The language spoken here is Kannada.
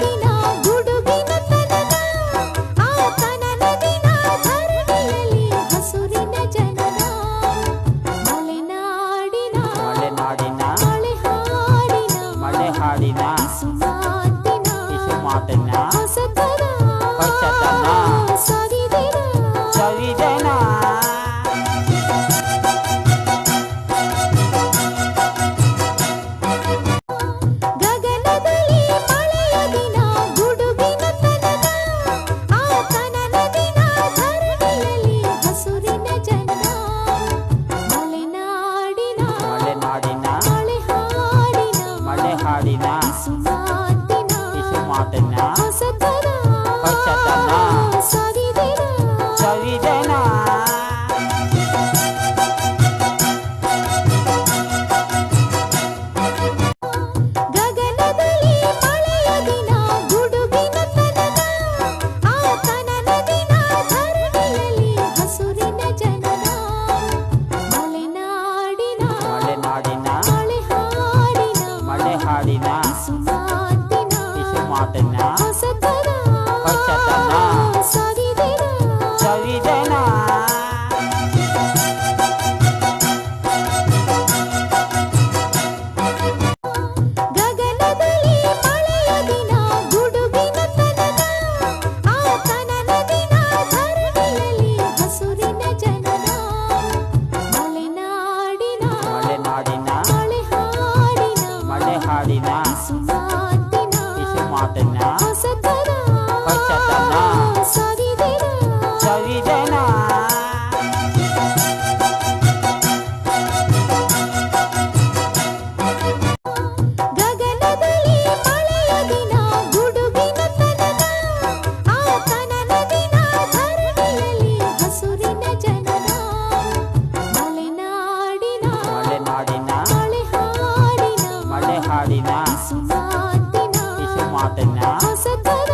ದಿನ ಗುಡುಗಿನ ತನಕ ಆತನ ನದಿನ ಧರಣಿಯಲ್ಲಿ ಹಸುರಿನ ಜನನ ಮಲೆನಾಡಿನ ಮಳೆ ಹಾಡಿನ ಪಿಸುಮಾತಿನ ಹೊಸತನ ಸವಿದೆನ ಗಗನದಲ್ಲಿ ಮಳೆಯ ದಿನ ಗುಡುಗಿನ ತನಕ ಆತನ ನದಿನ ಧರಣಿಯಲ್ಲಿ ಹಸುರಿನ ಜನನ ಮಲೆನಾಡಿನ ಮಳೆ ಹಾಡಿನ ಪಿಸುಮಾತಿನ ಹೊಸತನ ಸವಿದೆನ ಗಗನದಲ್ಲಿ ಮಳೆಯ ದಿನ ಗುಡುಗಿನ ತನಕ ಆತನ ನದಿನ ಧರಣಿಯಲ್ಲಿ ಹಸುರಿನ ಜನನ ಮಲೆನಾಡಿನ ಮಳೆ ಹಾಡಿನ ಪಿಸುಮಾತಿನ ಹೊಸತನ ಸವಿದೆನ ಗಗನದಲ್ಲಿ ಮಳೆಯ ದಿನ ಗುಡುಗಿನ ತನಕ ಆತನ ನದಿನ ಧರಣಿಯಲ್ಲಿ ಹಸುರಿನ ಜನನ ಮಲೆನಾಡಿನ ಮಳೆ ಹಾಡಿನ ಪಿಸುಮಾತಿನ ಹೊಸತನ ಸವಿದೆನ ಗಗನದಲ್ಲಿ ಮಳೆಯ ದಿನ ಗುಡುಗಿನ ತನಕ ಆತನ ನದಿನ ಧರಣಿಯಲ್ಲಿ ಹಸುರಿನ ಜನನ ಮಲೆನಾಡಿನ ಮಳೆ ಹಾಡಿನ ಪಿಸುಮಾತಿನ ಹೊಸತನ